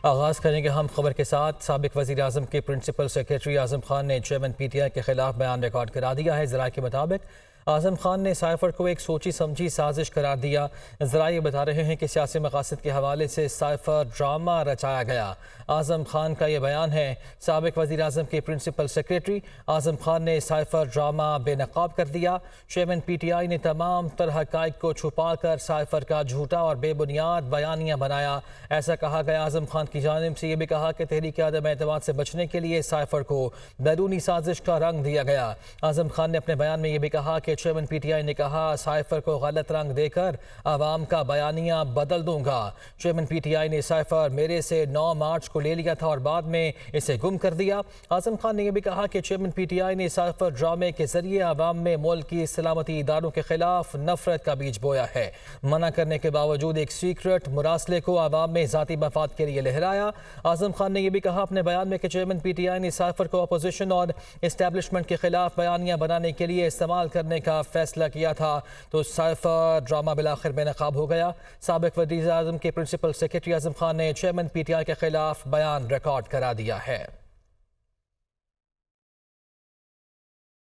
آغاز کریں گے ہم خبر کے ساتھ۔ سابق وزیر اعظم کے پرنسپل سیکریٹری اعظم خان نے چیئرمین پی ٹی آئی کے خلاف بیان ریکارڈ کرا دیا ہے۔ ذرائع کے مطابق اعظم خان نے سائفر کو ایک سوچی سمجھی سازش قرار دیا۔ ذرائع بتا رہے ہیں کہ سیاسی مقاصد کے حوالے سے سائفر ڈرامہ رچایا گیا۔ اعظم خان کا یہ بیان ہے۔ سابق وزیر اعظم کے پرنسپل سیکریٹری اعظم خان نے سائفر ڈرامہ بے نقاب کر دیا۔ چیئرمین پی ٹی آئی نے تمام تر حقائق کو چھپا کر سائفر کا جھوٹا اور بے بنیاد بیانیہ بنایا، ایسا کہا گیا۔ اعظم خان کی جانب سے یہ بھی کہا کہ تحریک عدم اعتماد سے بچنے کے لیے سائفر کو بیرونی سازش کا رنگ دیا گیا۔ اعظم خان نے اپنے بیان میں یہ بھی کہا کہ چیئرمین پی ٹی آئی نے کہا سائفر کو غلط رنگ دے کر عوام کا بیانیہ بدل دوں گا۔ چیئرمین پی ٹی آئی نے سائفر میرے سے 9 مارچ کو لے لیا تھا اور بعد میں اسے گم کر دیا۔ اعظم خان نے یہ بھی کہا کہ چیئرمین پی ٹی آئی نے سائفر ڈرامے کے ذریعے عوام میں ملک کی سلامتی اداروں کے خلاف نفرت کا بیج بویا ہے۔ منع کرنے کے باوجود ایک سیکرٹ مراسلے کو عوام میں ذاتی مفاد کے لیے لہرایا۔ اعظم خان نے یہ بھی کہا اپنے بیان میں کہ چیئرمین پی ٹی آئی نے سائفر کو اپوزیشن اور اسٹیبلشمنٹ کے خلاف بیانیہ بنانے کے لیے استعمال کرنے کا فیصلہ کیا تھا تو سائفر ڈرامہ بالآخر بے نقاب ہو گیا۔ سابق وزیر اعظم کے پرنسپل سیکریٹری اعظم خان نے چیئرمین پی ٹی آئی کے خلاف بیان ریکارڈ کرا دیا ہے۔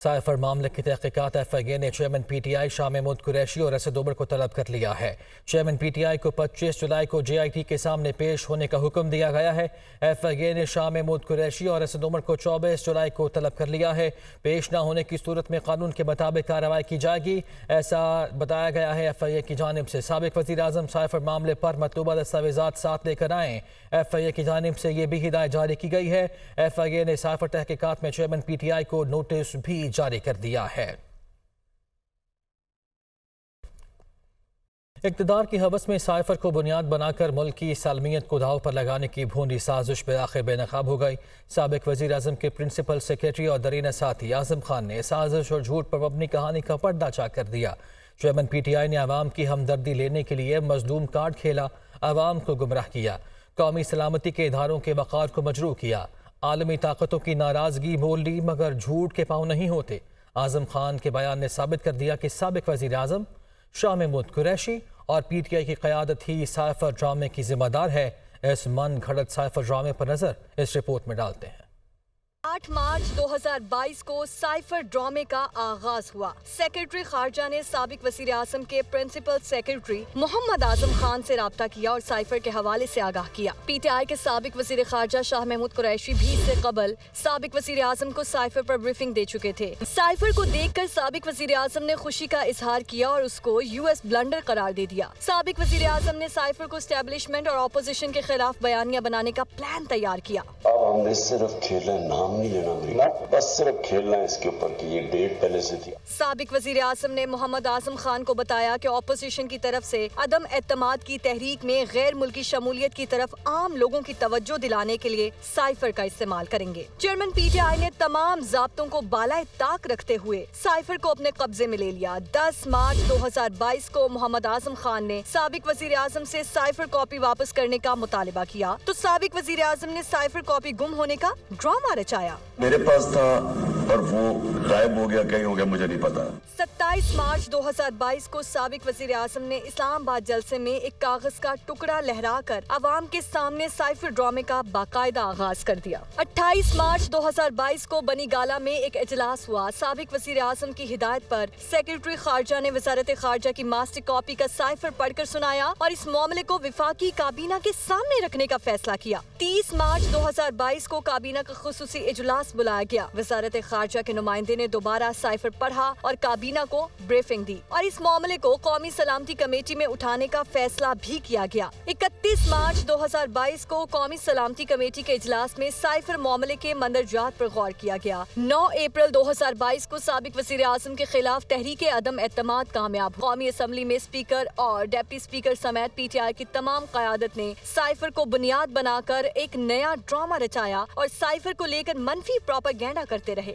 سائفر معاملے کی تحقیقات ایف آئی اے نے chairman P T I Shah Mahmood Qureshi اور اسد عمر کو طلب کر لیا ہے۔ چیئرمین پی ٹی آئی کو 25 جولائی کو جے آئی ٹی کے سامنے پیش ہونے کا حکم دیا گیا ہے۔ ایف آئی اے نے شاہ محمود قریشی اور اسد عمر کو 24 جولائی کو طلب کر لیا ہے۔ پیش نہ ہونے کی صورت میں قانون کے مطابق کارروائی کی جائے گی، ایسا بتایا گیا ہے ایف آئی اے کی جانب سے۔ سابق وزیر اعظم سائفر معاملے پر مطلوبہ دستاویزات ساتھ لے کر آئیں، ایف آئی اے کی جانب سے یہ بھی ہدایت جاری کی گئی ہے۔ ایف آئی اے نے سائفر تحقیقات میں چیئرمین پی ٹی آئی کو نوٹس بھی جاری کر دیا ہے۔ اقتدار کی ہوس میں سائفر کو بنیاد بنا کر ملک کی سالمیت کو داؤ پر لگانے کی بھونڈی سازش بالآخر بے نقاب ہو گئی۔ سابق وزیر اعظم کے پرنسپل سیکریٹری اور درینہ ساتھی اعظم خان نے سازش اور جھوٹ پر مبنی کہانی کا پردہ چاک کر دیا۔ چیئرمین پی ٹی آئی نے عوام کی ہمدردی لینے کے لیے مظلوم کارڈ کھیلا، عوام کو گمراہ کیا، قومی سلامتی کے اداروں کے وقار کو مجروح کیا، عالمی طاقتوں کی ناراضگی مول لی مگر جھوٹ کے پاؤں نہیں ہوتے۔ اعظم خان کے بیان نے ثابت کر دیا کہ سابق وزیر اعظم شاہ محمود قریشی اور پی ٹی آئی کی قیادت ہی سائفر ڈرامے کی ذمہ دار ہے۔ اس من گھڑت سائفر ڈرامے پر نظر اس رپورٹ میں ڈالتے ہیں۔ 8 مارچ 2022 کو سائفر ڈرامے کا آغاز ہوا۔ سیکرٹری خارجہ نے سابق وزیر اعظم کے پرنسپل سیکرٹری محمد اعظم خان سے رابطہ کیا اور سائفر کے حوالے سے آگاہ کیا۔ پی ٹی آئی کے سابق وزیر خارجہ شاہ محمود قریشی بھی اس سے قبل سابق وزیر اعظم کو سائفر پر بریفنگ دے چکے تھے۔ سائفر کو دیکھ کر سابق وزیر اعظم نے خوشی کا اظہار کیا اور اس کو یو ایس بلنڈر قرار دے دیا۔ سابق وزیر اعظم نے سائفر کو اسٹیبلشمنٹ اور اپوزیشن کے خلاف بیانیہ بنانے کا پلان تیار کیا۔ اب ہم نے صرف کھیلنا نام نہیں لینا میرا، بس صرف کھیلنا اس کے اوپر کہ یہ ڈیٹ پہلے سے تھی۔ سابق وزیر اعظم نے محمد اعظم خان کو بتایا کہ اپوزیشن کی طرف سے عدم اعتماد کی تحریک میں غیر ملکی شمولیت کی طرف عام لوگوں کی توجہ دلانے کے لیے سائفر کا استعمال کریں گے۔ چیئرمین پی ٹی آئی نے تمام ضابطوں کو بالائے طاق رکھتے ہوئے سائفر کو اپنے قبضے میں لے لیا۔ 10 مارچ 2022 کو محمد اعظم خان نے سابق وزیر اعظم سے سائفر کاپی واپس کرنے کا مطالبہ کیا تو سابق وزیر اعظم نے سائفر کاپی گم ہونے کا ڈرامہ رچایا۔ میرے پاس تھا اور وہ غائب ہو گیا، کہیں ہو گیا مجھے نہیں پتا۔ 27 مارچ 2022 کو سابق وزیر اعظم نے اسلام آباد جلسے میں ایک کاغذ کا ٹکڑا لہرا کر عوام کے سامنے سائفر ڈرامے کا باقاعدہ آغاز کر دیا۔ 28 مارچ 2022 کو بنی گالہ میں ایک اجلاس ہوا۔ سابق وزیر اعظم کی ہدایت پر سیکرٹری خارجہ نے وزارت خارجہ کی ماسٹر کاپی کا سائفر پڑھ کر سنایا اور اس معاملے کو وفاقی کابینہ کے سامنے رکھنے کا فیصلہ کیا۔ 30 مارچ 2022 کو کابینہ کا خصوصی اجلاس بلایا گیا۔ وزارت خارجہ کے نمائندے نے دوبارہ سائفر پڑھا اور کابینہ کو بریفنگ دی اور اس معاملے کو قومی سلامتی کمیٹی میں اٹھانے کا فیصلہ بھی کیا گیا۔ 31 مارچ 2022 کو قومی سلامتی کمیٹی کے اجلاس میں سائفر معاملے کے مندرجات پر غور کیا گیا۔ 9 اپریل 2022 کو سابق وزیر اعظم کے خلاف تحریک عدم اعتماد کامیاب ہوئی۔ قومی اسمبلی میں اسپیکر اور ڈپٹی اسپیکر سمیت پی ٹی آئی کی تمام قیادت نے سائفر کو بنیاد بنا کر ایک نیا ڈرامہ رچایا اور سائفر کو لے کر منفی پروپیگنڈا کرتے رہے۔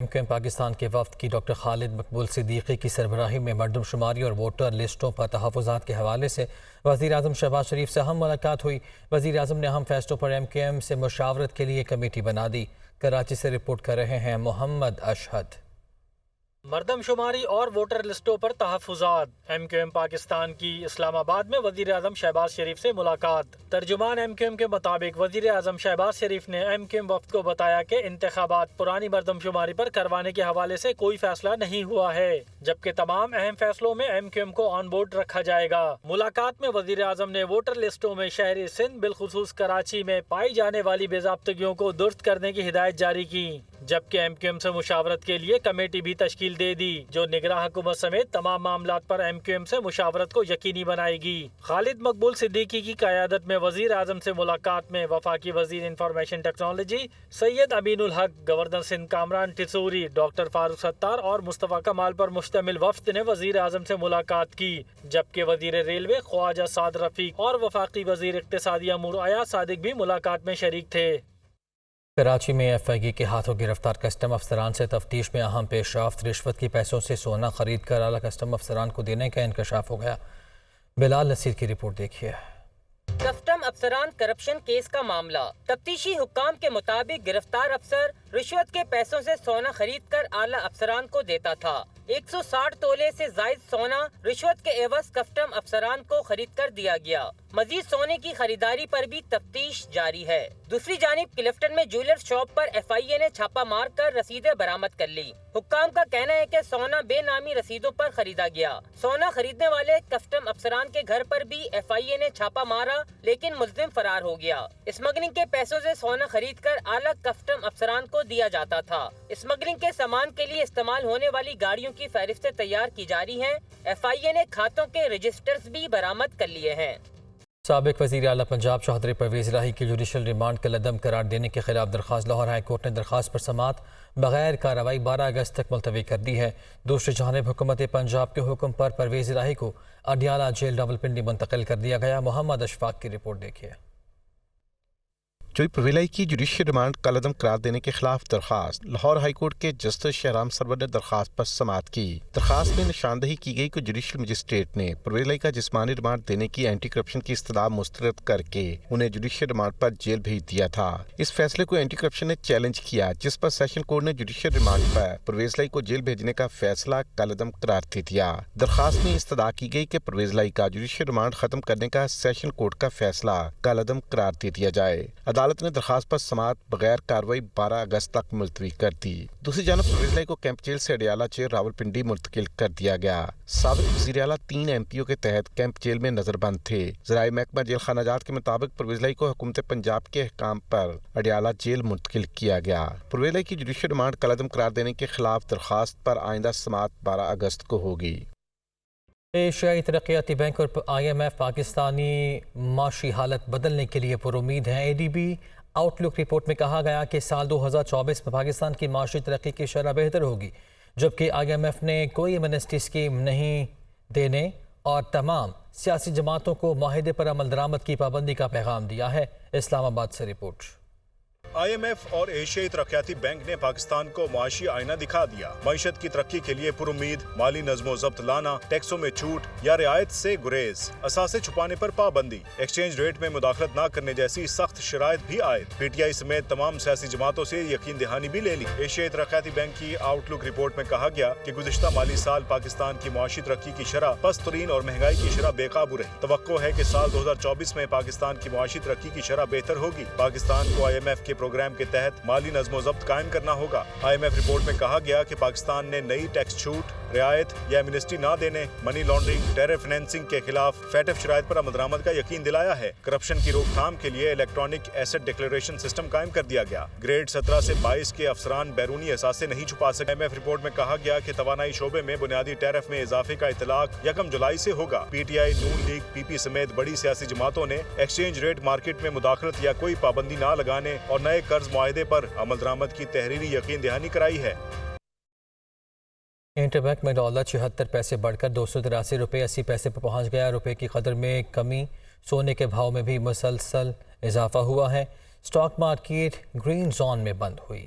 MQM پاکستان کے وفد کی ڈاکٹر خالد مقبول صدیقی کی سربراہی میں مردم شماری اور ووٹر لسٹوں پر تحفظات کے حوالے سے وزیر اعظم شہباز شریف سے اہم ملاقات ہوئی۔ وزیر اعظم نے اہم فیصلوں پر MQM سے مشاورت کے لیے کمیٹی بنا دی۔ کراچی سے رپورٹ کر رہے ہیں محمد اشہد۔ مردم شماری اور ووٹر لسٹوں پر تحفظات۔ MQM پاکستان کی اسلام آباد میں وزیر اعظم شہباز شریف سے ملاقات۔ ترجمان MQM کے مطابق وزیر اعظم شہباز شریف نے MQM وفد کو بتایا کہ انتخابات پرانی مردم شماری پر کروانے کے حوالے سے کوئی فیصلہ نہیں ہوا ہے، جبکہ تمام اہم فیصلوں میں MQM کو آن بورڈ رکھا جائے گا۔ ملاقات میں وزیر اعظم نے ووٹر لسٹوں میں شہری سندھ بالخصوص کراچی میں پائی جانے والی بے ضابطگیوں کو درست کرنے کی ہدایت جاری کی، جبکہ MQM سے مشاورت کے لیے کمیٹی بھی تشکیل دے دی جو نگراں حکومت سمیت تمام معاملات پر MQM سے مشاورت کو یقینی بنائے گی۔ خالد مقبول صدیقی کی قیادت میں وزیر اعظم سے ملاقات میں وفاقی وزیر انفارمیشن ٹیکنالوجی سید امین الحق، گورنر سندھ کامران ٹھسوری، ڈاکٹر فاروق ستار اور مصطفیٰ کمال پر مشتمل وفد نے وزیر اعظم سے ملاقات کی، جبکہ وزیر ریلوے خواجہ سعد رفیق اور وفاقی وزیر اقتصادی امور ایاز صادق بھی ملاقات میں شریک تھے۔ کراچی میں FIE کے ہاتھوں گرفتار کسٹم افسران سے تفتیش میں اہم پیش رفت۔ رشوت کی پیسوں سے سونا خرید کر اعلیٰ کسٹم افسران کو دینے کا انکشاف ہو گیا۔ بلال نصیر کی رپورٹ دیکھیے۔ کسٹم افسران کرپشن کیس کا معاملہ۔ تفتیشی حکام کے مطابق گرفتار افسر رشوت کے پیسوں سے سونا خرید کر اعلیٰ افسران کو دیتا تھا۔ 160 تولے سے زائد سونا رشوت کے عوض کسٹم افسران کو خرید کر دیا گیا۔ مزید سونے کی خریداری پر بھی تفتیش جاری ہے۔ دوسری جانب کلفٹن میں جویلر شاپ پر FIA نے چھاپہ مار کر رسیدیں برآمد کر لی۔ حکام کا کہنا ہے کہ سونا بے نامی رسیدوں پر خریدا گیا۔ سونا خریدنے والے کسٹم افسران کے گھر پر بھی FIA نے چھاپہ مارا، لیکن ملزم فرار ہو گیا۔ اسمگلنگ کے پیسوں سے سونا خرید کر اعلیٰ کسٹم افسران کو دیا جاتا تھا۔ اسمگلنگ کے سامان کے لیے استعمال ہونے والی گاڑیوں کی فہرستیں تیار کی جا رہی ہیں۔ FIA نے کھاتوں کے رجسٹرز بھی برآمد کر لیے ہیں۔ سابق وزیر اعلیٰ پنجاب چودھری پرویز الہی کی جوڈیشل ریمانڈ کا عدم قرار دینے کے خلاف درخواست لاہور ہائی کورٹ نے درخواست پر سماعت بغیر کارروائی 12 اگست تک ملتوی کر دی ہے۔ دوسری جانب حکومت پنجاب کے حکم پر پرویز الہی کو اڈیالہ جیل راولپنڈی منتقل کر دیا گیا۔ محمد اشفاق کی رپورٹ دیکھیے۔ چودھری پرویز الہی کی جوڈیشل ریمانڈ کا عدم قرار دینے کے خلاف درخواست لاہور ہائی کورٹ کے جسٹس شہرام سرور نے درخواست پر سماعت کی۔ درخواست میں نشاندہی کی گئی کہ جوڈیشل مجسٹریٹ نے پرویز الہی کا جسمانی ریمانڈ دینے کی اینٹی کرپشن کی استدعا مسترد کر کے انہیں جوڈیشل ریمانڈ پر جیل بھیج دیا تھا۔ اس فیصلے کو اینٹی کرپشن نے چیلنج کیا، جس پر سیشن کورٹ نے جوڈیشل ریمانڈ پر پرویز الہی کو جیل بھیجنے کا فیصلہ کالعدم قرار دے دیا۔ درخواست میں استدعا کی گئی کہ پرویز الہی کا جوڈیشل ریمانڈ ختم کرنے کا سیشن کورٹ کا فیصلہ کالعدم قرار دے دیا جائے۔ عدالت نے درخواست پر سماعت بغیر کارروائی 12 اگست تک ملتوی کر دی۔ دوسری جانب پرویز الہی کو کیمپ جیل سے اڈیالہ جیل راولپنڈی منتقل کر دیا گیا۔ سابق وزیر اعلیٰ 3 MPO کے تحت کیمپ جیل میں نظر بند تھے۔ ذرائع محکمہ جیل خانہ جات کے مطابق پرویز الہی کو حکومت پنجاب کے احکام پر اڈیالہ جیل منتقل کیا گیا۔ پرویز الہی کی جوڈیشل ریمانڈ کالعدم قرار دینے کے خلاف درخواست پر آئندہ سماعت 12 اگست کو ہوگی۔ ایشیائی ترقیاتی بینک اور IMF پاکستانی معاشی حالت بدلنے کے لیے پرامید ہیں۔ ADB آؤٹ لک رپورٹ میں کہا گیا کہ سال 2024 میں پاکستان کی معاشی ترقی کی شرح بہتر ہوگی، جبکہ IMF نے کوئی ایمنسٹی اسکیم نہیں دینے اور تمام سیاسی جماعتوں کو معاہدے پر عمل درآمد کی پابندی کا پیغام دیا ہے۔ اسلام آباد سے رپورٹ۔ IMF اور ایشیائی ترقیاتی بینک نے پاکستان کو معاشی آئینہ دکھا دیا۔ معیشت کی ترقی کے لیے پرامید، مالی نظم و ضبط لانا، ٹیکسوں میں چھوٹ یا رعایت سے گریز، اثاثے چھپانے پر پابندی، ایکسچینج ریٹ میں مداخلت نہ کرنے جیسی سخت شرائط بھی عائد۔ PTI سمیت تمام سیاسی جماعتوں سے یقین دہانی بھی لے لی۔ ایشیائی ترقیاتی بینک کی آؤٹ لک رپورٹ میں کہا گیا کہ گزشتہ مالی سال پاکستان کی معاشی ترقی کی شرح پست ترین اور مہنگائی کی شرح بے قابو رہی۔ توقع ہے کہ سال 2024 میں پاکستان کی معاشی ترقی کی شرح بہتر ہوگی۔ پاکستان کو IMF کے پروگرام کے تحت مالی نظم و ضبط قائم کرنا ہوگا۔ IMF رپورٹ میں کہا گیا کہ پاکستان نے نئی ٹیکس چھوٹ، رعایت یا ایمنسٹی نہ دینے، منی لانڈرنگ، ٹیرر فنانسنگ کے خلاف فیٹف شرائط پر عمل درآمد کا یقین دلایا ہے۔ کرپشن کی روک تھام کے لیے الیکٹرانک ایسٹ ڈکلیریشن سسٹم قائم کر دیا گیا۔ گریڈ 17 سے 22 کے افسران بیرونی اثاثے نہیں چھپا سکے۔ IMF رپورٹ میں کہا گیا کہ توانائی شعبے میں بنیادی ٹیرف میں اضافے کا اطلاق 1 جولائی سے ہوگا۔ PTI، نون لیگ، PP سمیت بڑی سیاسی جماعتوں نے ایکسچینج ریٹ مارکیٹ میں مداخلت یا کوئی پابندی نہ لگانے اور نئے قرض معاہدے پر عمل درآمد کی تحریری یقین دہانی کرائی ہے۔ انٹر بینک میں ڈالر 76 پیسے بڑھ کر 283 روپے 80 پیسے پر پہنچ گیا۔ روپے کی قدر میں کمی، سونے کے بھاؤ میں بھی مسلسل اضافہ ہوا ہے۔ اسٹاک مارکیٹ گرین زون میں بند ہوئی۔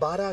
12